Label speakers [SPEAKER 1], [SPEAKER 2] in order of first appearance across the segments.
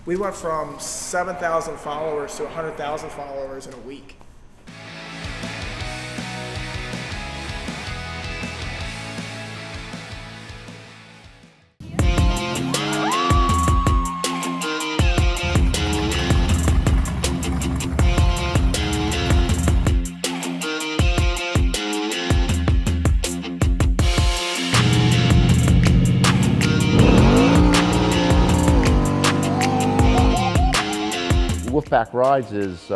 [SPEAKER 1] We went from 7,000 followers to 100,000 followers in a week.
[SPEAKER 2] Wolfpack Rides is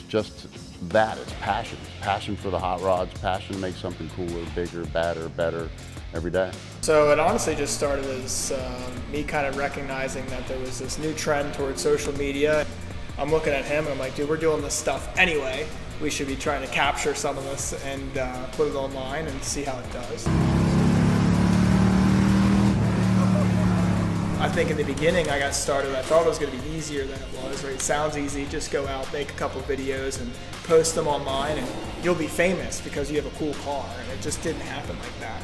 [SPEAKER 2] just that. It's passion. Passion for the hot rods. Passion to make something cooler, bigger, badder, better every day.
[SPEAKER 1] So it honestly just started as me kind of recognizing that there was this new trend towards social media. I'm looking at him and I'm like, dude, we're doing this stuff anyway. We should be trying to capture some of this and put it online and see how it does. I think in the beginning I got started, I thought it was going to be easier than it was, right? It sounds easy, just go out, make a couple videos and post them online and you'll be famous because you have a cool car, and it just didn't happen like that.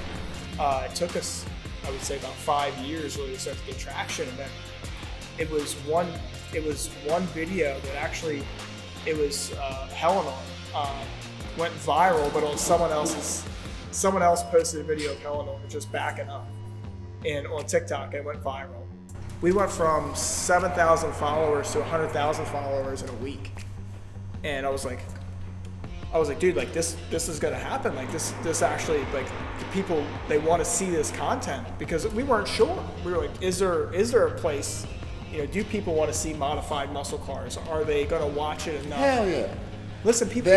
[SPEAKER 1] It took us, I would say, about 5 years really to start to get traction, and then it was one video that actually, it was Eleanor, went viral, but on someone else posted a video of Eleanor just backing up, and on TikTok it went viral. We went from 7,000 followers to 100,000 followers in a week. And I was like, dude, like this is gonna happen. Like this actually, like the people, they want to see this content, because we weren't sure. We were like, is there a place, do people want to see modified muscle cars? Are they gonna watch it enough?
[SPEAKER 2] Hell yeah.
[SPEAKER 1] Listen, people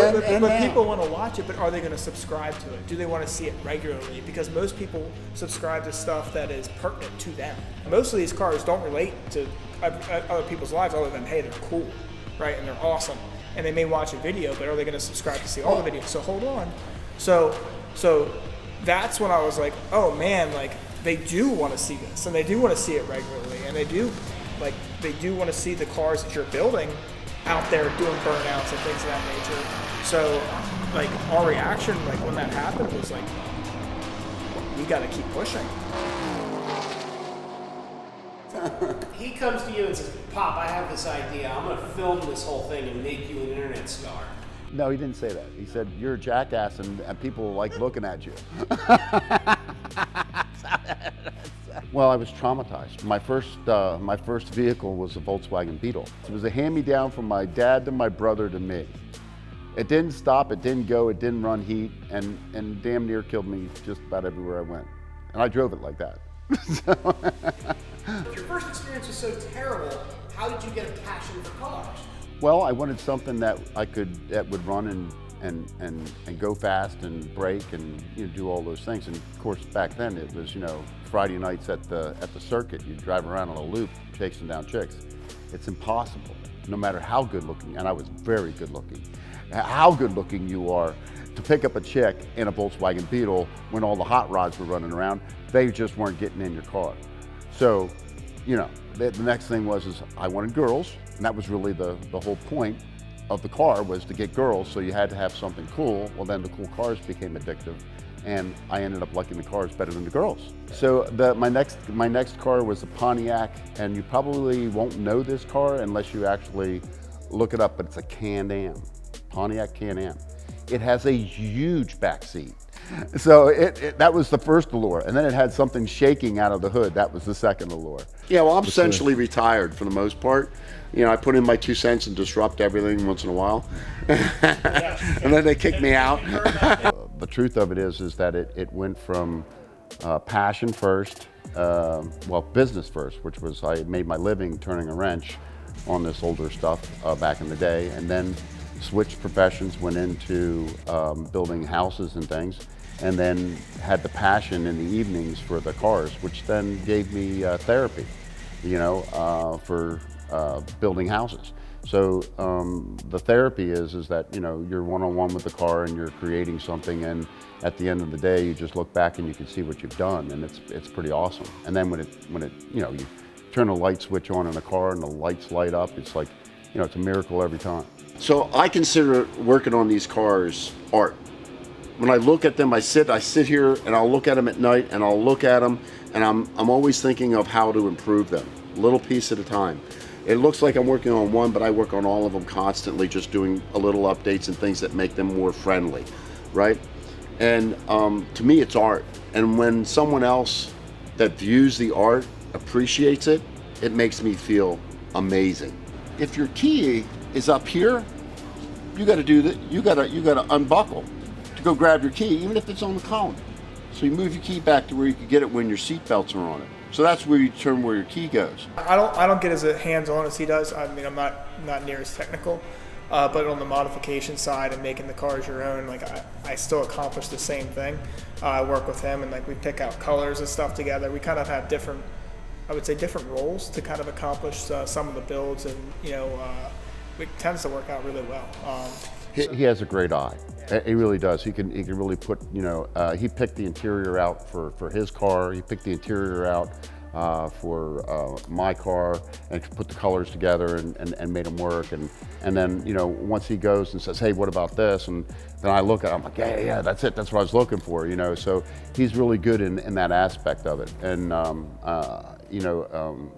[SPEAKER 1] want to watch it, but are they going to subscribe to it? Do they want to see it regularly? Because most people subscribe to stuff that is pertinent to them. Most of these cars don't relate to other people's lives other than, hey, they're cool, right? And they're awesome. And they may watch a video, but are they going to subscribe to see all the videos? So hold on. So that's when I was like, oh man, like they do want to see this, and they do want to see it regularly, and they do want to see the cars that you're building out there doing burnouts and things of that nature. So like our reaction, like when that happened, was like, we got to keep pushing.
[SPEAKER 3] He comes to you and says, Pop, I have this idea. I'm going to film this whole thing and make you an internet star.
[SPEAKER 2] No, he didn't say that. He said, you're a jackass and people like looking at you. Well, I was traumatized. My first vehicle was a Volkswagen Beetle. It was a hand-me-down from my dad to my brother to me. It didn't stop, it didn't go, it didn't run heat, and damn near killed me just about everywhere I went. And I drove it like that.
[SPEAKER 3] If your first experience was so terrible, how did you get a passion for cars?
[SPEAKER 2] Well, I wanted something that would run and go fast and brake and do all those things. And of course, back then it was Friday nights at the circuit. You'd drive around on a loop chasing down chicks. It's impossible, no matter how good looking, and I was very good looking, how good looking you are, to pick up a chick in a Volkswagen Beetle when all the hot rods were running around. They just weren't getting in your car. So, the next thing was I wanted girls, and that was really the whole point of the car, was to get girls, so you had to have something cool. Well, then the cool cars became addictive, and I ended up liking the cars better than the girls. So my next car was a Pontiac, and you probably won't know this car unless you actually look it up, but it's a Can-Am, Pontiac Can-Am. It has a huge back seat. So that was the first allure, and then it had something shaking out of the hood. That was the second allure.
[SPEAKER 4] Yeah, well, I'm essentially retired for the most part. I put in my 2 cents and disrupt everything once in a while, and then they kick me out.
[SPEAKER 2] The truth of it is that it went from passion first, business first, which was I made my living turning a wrench on this older stuff back in the day, and then switched professions, went into building houses and things, and then had the passion in the evenings for the cars, which then gave me therapy, for building houses. So the therapy is that you're one-on-one with the car and you're creating something, and at the end of the day you just look back and you can see what you've done, and it's pretty awesome. And then when it you turn a light switch on in a car and the lights light up, it's like it's a miracle every time.
[SPEAKER 4] So I consider working on these cars art. When I look at them, I sit here and I'll look at them at night, and I'll look at them and I'm always thinking of how to improve them. little piece at a time. It looks like I'm working on one, but I work on all of them constantly, just doing a little updates and things that make them more friendly, right? And to me, it's art. And when someone else that views the art appreciates it, it makes me feel amazing. If your key is up here, you got to do that. You got to unbuckle to go grab your key, even if it's on the column. So you move your key back to where you can get it when your seat belts are on it. So that's where you determine where your key goes.
[SPEAKER 1] I don't get as hands-on as he does. I mean, I'm not near as technical, but on the modification side and making the cars your own, like I still accomplish the same thing. I work with him and like we pick out colors and stuff together. We kind of have different, I would say, different roles to kind of accomplish some of the builds, and it tends to work out really well.
[SPEAKER 2] He has a great eye. He really does. He can really put, he picked the interior out for his car. He picked the interior out for my car and put the colors together and made them work. And then, once he goes and says, hey, what about this? And then I look at it, I'm like, yeah, that's it. That's what I was looking for, So he's really good in that aspect of it. And,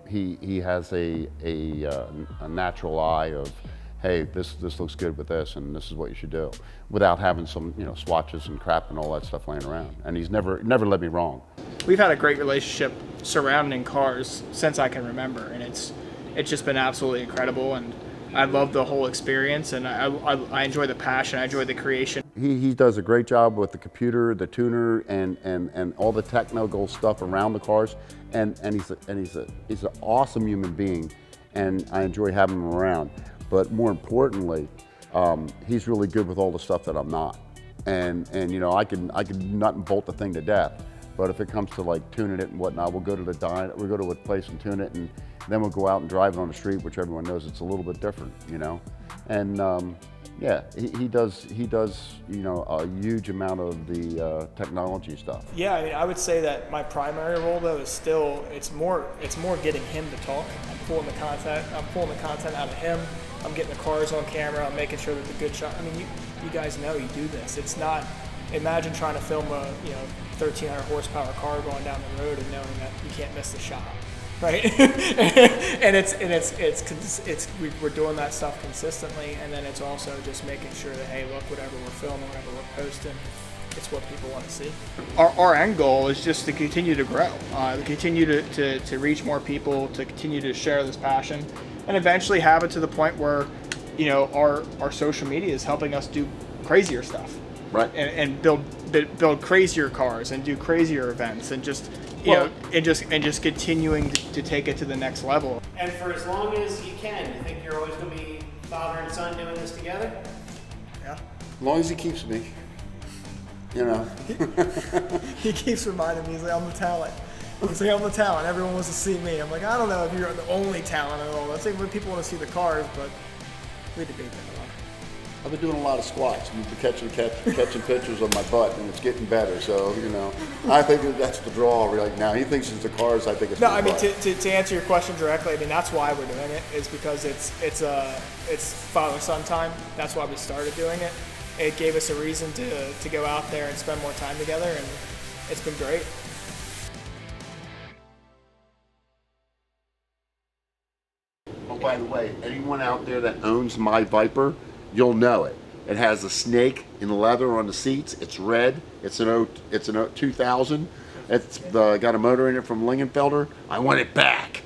[SPEAKER 2] he has a natural eye of, hey, this looks good with this, and this is what you should do, without having some, swatches and crap and all that stuff laying around. And he's never led me wrong.
[SPEAKER 1] We've had a great relationship surrounding cars since I can remember, and it's just been absolutely incredible. And I love the whole experience, and I enjoy the passion, I enjoy the creation.
[SPEAKER 2] He does a great job with the computer, the tuner, and all the technical stuff around the cars. And he's an awesome human being, and I enjoy having him around. But more importantly, he's really good with all the stuff that I'm not. And I can nut and bolt the thing to death. But if it comes to like tuning it and whatnot, we'll go to we'll go to a place and tune it, and then we'll go out and drive it on the street, which everyone knows it's a little bit different, And yeah, he does a huge amount of the technology stuff.
[SPEAKER 1] Yeah, I mean, I would say that my primary role though is still it's more getting him to talk. I'm pulling the content out of him. I'm getting the cars on camera. I'm making sure that the good shot. I mean, you guys know you do this. It's not. Imagine trying to film a 1,300 horsepower car going down the road and knowing that you can't miss the shot, right? and we're doing that stuff consistently, and then it's also just making sure that, hey, look, whatever we're filming, whatever we're posting, it's what people want to see. Our end goal is just to continue to grow, to continue to reach more people, to continue to share this passion, and eventually have it to the point where, our social media is helping us do crazier stuff.
[SPEAKER 2] Right.
[SPEAKER 1] And build crazier cars and do crazier events and just and just continuing to take it to the next level.
[SPEAKER 3] And for as long as you can, you think you're always going to be father and son doing this together?
[SPEAKER 1] Yeah.
[SPEAKER 4] As long as he keeps me,
[SPEAKER 1] He keeps reminding me, he's like, I'm the talent. He's like, I'm the talent. Everyone wants to see me. I'm like, I don't know if you're the only talent at all. I think people want to see the cars, but we debate that a lot.
[SPEAKER 4] I've been doing a lot of squats. I've been catching pictures of my butt, and it's getting better. So, I think that's the draw right now. He thinks it's the cars. I think it's
[SPEAKER 1] no.
[SPEAKER 4] the
[SPEAKER 1] I mean,
[SPEAKER 4] butt.
[SPEAKER 1] to answer your question directly, I mean that's why we're doing it. Is because it's father-son time. That's why we started doing it. It gave us a reason to go out there and spend more time together, and it's been great.
[SPEAKER 4] Oh, by the way, anyone out there that owns my Viper, you'll know it. It has a snake in leather on the seats. It's red. It's an 2000. It's got a motor in it from Lingenfelder. I want it back.